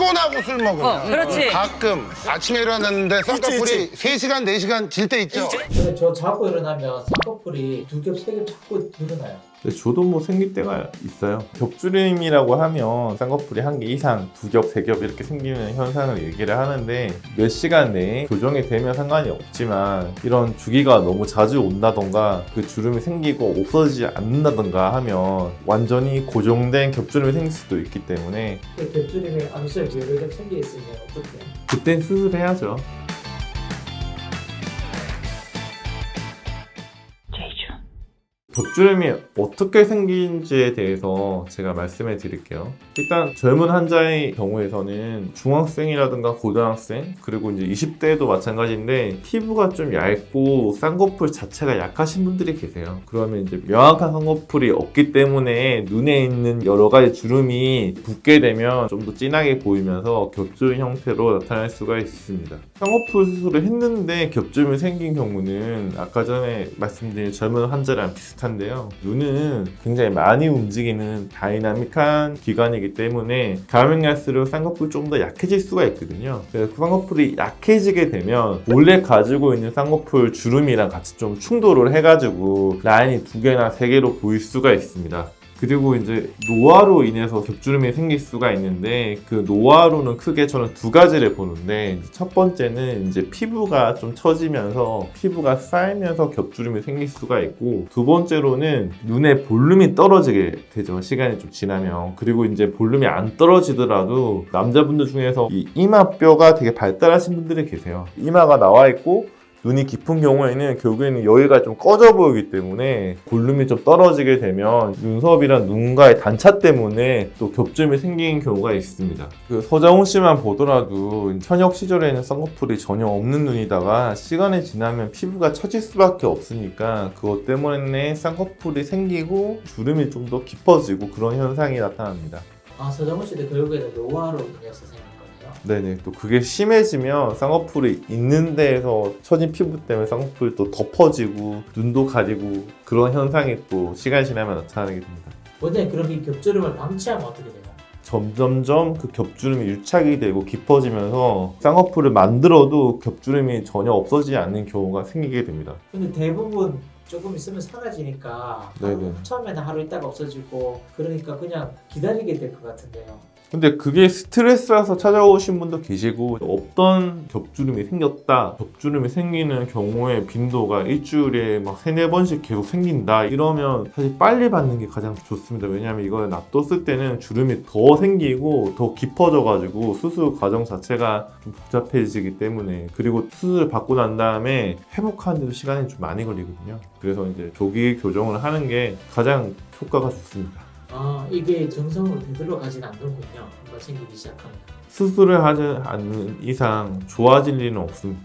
피곤하고 술 먹으면 그렇지. 가끔 아침에 일어났는데 쌍꺼풀이 3시간, 4시간 질 때 있죠. 근데 저 자고 일어나면 쌍꺼풀이 2겹, 3겹 자꾸 늘어나요. 근데 저도 뭐 생길 때가 있어요. 겹주름이라고 하면 쌍꺼풀이 1개 이상 2겹, 3겹 이렇게 생기는 현상을 얘기를 하는데 몇 시간 내에 교정이 되면 상관이 없지만 이런 주기가 너무 자주 온다던가 그 주름이 생기고 없어지지 않는다던가 하면 완전히 고정된 겹주름이 생길 수도 있기 때문에 그 겹주름에 암살 여러 겹 생겨 있으면 어떡해요? 그땐 수술해야죠. 겹주름이 어떻게 생긴지에 대해서 제가 말씀해 드릴게요. 일단 젊은 환자의 경우에서는 중학생이라든가 고등학생 그리고 이제 20대도 마찬가지인데 피부가 좀 얇고 쌍꺼풀 자체가 약하신 분들이 계세요. 그러면 이제 명확한 쌍꺼풀이 없기 때문에 눈에 있는 여러 가지 주름이 붓게 되면 좀 더 진하게 보이면서 겹주름 형태로 나타날 수가 있습니다. 쌍꺼풀 수술을 했는데 겹주름이 생긴 경우는 아까 전에 말씀드린 젊은 환자랑 비슷한데요. 눈은 굉장히 많이 움직이는 다이나믹한 기관이기 때문에 가면 갈수록 쌍꺼풀이 좀 더 약해질 수가 있거든요. 그래서 그 쌍꺼풀이 약해지게 되면 원래 가지고 있는 쌍꺼풀 주름이랑 같이 좀 충돌을 해가지고 라인이 2개나 3개로 보일 수가 있습니다. 그리고 이제 노화로 인해서 겹주름이 생길 수가 있는데 그 노화로는 크게 저는 2가지를 보는데 첫 번째는 이제 피부가 좀 처지면서 피부가 쌓이면서 겹주름이 생길 수가 있고 두 번째로는 눈의 볼륨이 떨어지게 되죠. 시간이 좀 지나면. 그리고 이제 볼륨이 안 떨어지더라도 남자분들 중에서 이 이마뼈가 되게 발달하신 분들이 계세요. 이마가 나와 있고 눈이 깊은 경우에는 결국에는 여기가 좀 꺼져 보이기 때문에 볼륨이 좀 떨어지게 되면 눈썹이랑 눈가의 단차 때문에 또 겹주름이 생기는 경우가 있습니다. 그 서장훈 씨만 보더라도 현역 시절에는 쌍꺼풀이 전혀 없는 눈이다가 시간이 지나면 피부가 처질 수밖에 없으니까 그것 때문에 쌍꺼풀이 생기고 주름이 좀 더 깊어지고 그런 현상이 나타납니다. 아, 서정훈 씨도 결국에는 노화로 인해서 생긴 거네요. 네네. 또 그게 심해지면 쌍꺼풀이 있는 데에서 처진 피부 때문에 쌍꺼풀이 또 덮어지고 눈도 가리고 그런 현상이 또 시간이 지나면 나타나게 됩니다. 원장님, 그럼 이 겹주름을 방치하면 어떻게 돼요? 점점점 그 겹주름이 유착이 되고 깊어지면서 쌍꺼풀을 만들어도 겹주름이 전혀 없어지지 않는 경우가 생기게 됩니다. 근데 대부분 조금 있으면 사라지니까 네네. 처음에는 하루 있다가 없어지고 그러니까 그냥 기다리게 될 것 같은데요. 근데 그게 스트레스라서 찾아오신 분도 계시고 없던 겹주름이 생겼다, 겹주름이 생기는 경우의 빈도가 일주일에 막 3-4번씩 계속 생긴다 이러면 사실 빨리 받는 게 가장 좋습니다. 왜냐하면 이걸 놔뒀을 때는 주름이 더 생기고 더 깊어져 가지고 수술 과정 자체가 좀 복잡해지기 때문에 그리고 수술을 받고 난 다음에 회복하는데도 시간이 좀 많이 걸리거든요. 그래서 이제 조기 교정을 하는 게 가장 효과가 좋습니다. 아, 이게 정상으로 되돌아 가진 않는군요. 한번 생기기 시작하면. 수술을 하지 않는 이상 좋아질 일은 없습니다.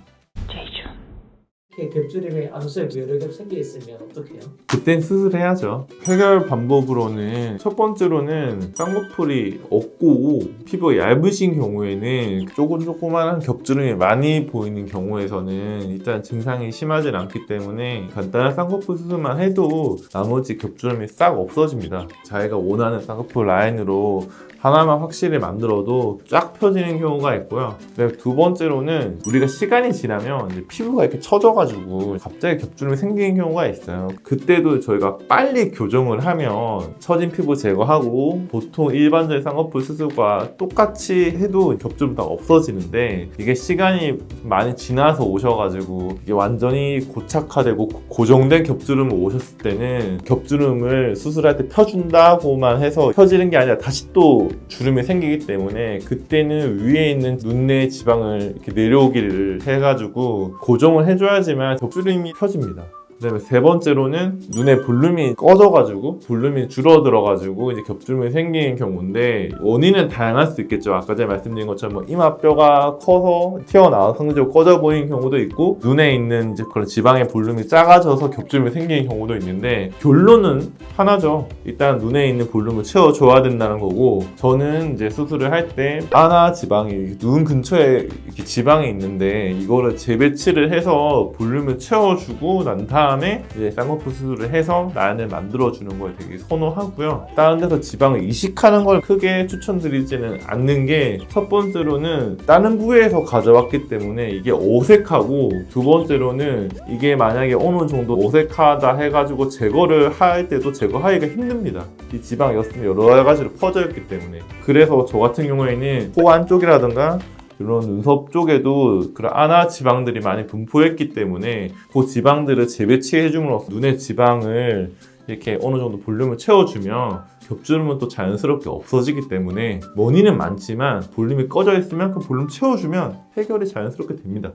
이렇게 겹주름에 암살 여러 겹 생겨 있으면 어떡해요? 그땐 수술해야죠. 해결 방법으로는 첫 번째로는 쌍꺼풀이 없고 피부가 얇으신 경우에는 조그만한 겹주름이 많이 보이는 경우에서는 일단 증상이 심하진 않기 때문에 간단한 쌍꺼풀 수술만 해도 나머지 겹주름이 싹 없어집니다. 자기가 원하는 쌍꺼풀 라인으로 하나만 확실히 만들어도 쫙 펴지는 경우가 있고요. 그다음에 두 번째로는 우리가 시간이 지나면 이제 피부가 이렇게 처져가지고 갑자기 겹주름이 생기는 경우가 있어요. 그때도 저희가 빨리 교정을 하면 처진 피부 제거하고 보통 일반적인 쌍꺼풀 수술과 똑같이 해도 겹주름 다 없어지는데 이게 시간이 많이 지나서 오셔가지고 이게 완전히 고착화되고 고정된 겹주름을 오셨을 때는 겹주름을 수술할 때 펴준다고만 해서 펴지는 게 아니라 다시 또 주름이 생기기 때문에 그때는 위에 있는 눈내 지방을 이렇게 내려오기를 해가지고 고정을 해줘야지만 겹주름이 펴집니다. 그다음에 세 번째로는 눈의 볼륨이 꺼져가지고 볼륨이 줄어들어가지고 이제 겹주름이 생기는 경우인데 원인은 다양할 수 있겠죠. 아까 전에 말씀드린 것처럼 뭐 이마뼈가 커서 튀어나와서 상대적으로 꺼져 보이는 경우도 있고 눈에 있는 이제 그런 지방의 볼륨이 작아져서 겹주름이 생기는 경우도 있는데 결론은 하나죠. 일단 눈에 있는 볼륨을 채워줘야 된다는 거고 저는 이제 수술을 할 때 아나 지방이 눈 근처에 이렇게 지방이 있는데 이거를 재배치를 해서 볼륨을 채워주고 난 다음에 다음에 이제 쌍꺼풀 수술을 해서 라인을 만들어주는 걸 되게 선호하고요. 다른 데서 지방을 이식하는 걸 크게 추천드리지는 않는 게 첫 번째로는 다른 부위에서 가져왔기 때문에 이게 어색하고 두 번째로는 이게 만약에 어느 정도 어색하다 해가지고 제거를 할 때도 제거하기가 힘듭니다. 이 지방이었으면 여러 가지로 퍼져 있기 때문에. 그래서 저 같은 경우에는 코 안쪽이라든가 이런 눈썹 쪽에도 그런 안화 지방들이 많이 분포했기 때문에 그 지방들을 재배치해줌으로써 눈의 지방을 이렇게 어느 정도 볼륨을 채워주면 겹주름은 또 자연스럽게 없어지기 때문에 원인은 많지만 볼륨이 꺼져 있으면 그 볼륨 채워주면 해결이 자연스럽게 됩니다.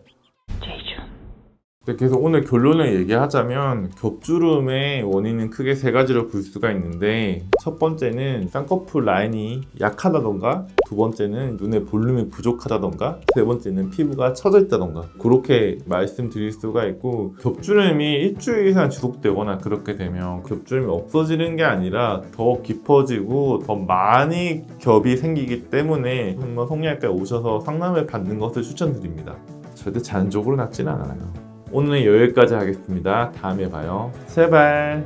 그래서 오늘 결론을 얘기하자면 겹주름의 원인은 크게 세 가지로 볼 수가 있는데 첫 번째는 쌍꺼풀 라인이 약하다던가 두 번째는 눈의 볼륨이 부족하다던가 세 번째는 피부가 처져 있다던가 그렇게 말씀드릴 수가 있고 겹주름이 일주일 이상 지속되거나 그렇게 되면 겹주름이 없어지는 게 아니라 더 깊어지고 더 많이 겹이 생기기 때문에 한번 성형외과에 오셔서 상담을 받는 것을 추천드립니다. 절대 자연적으로 낫지는 않아요. 오늘 여기까지 하겠습니다. 다음에 봐요. 제발.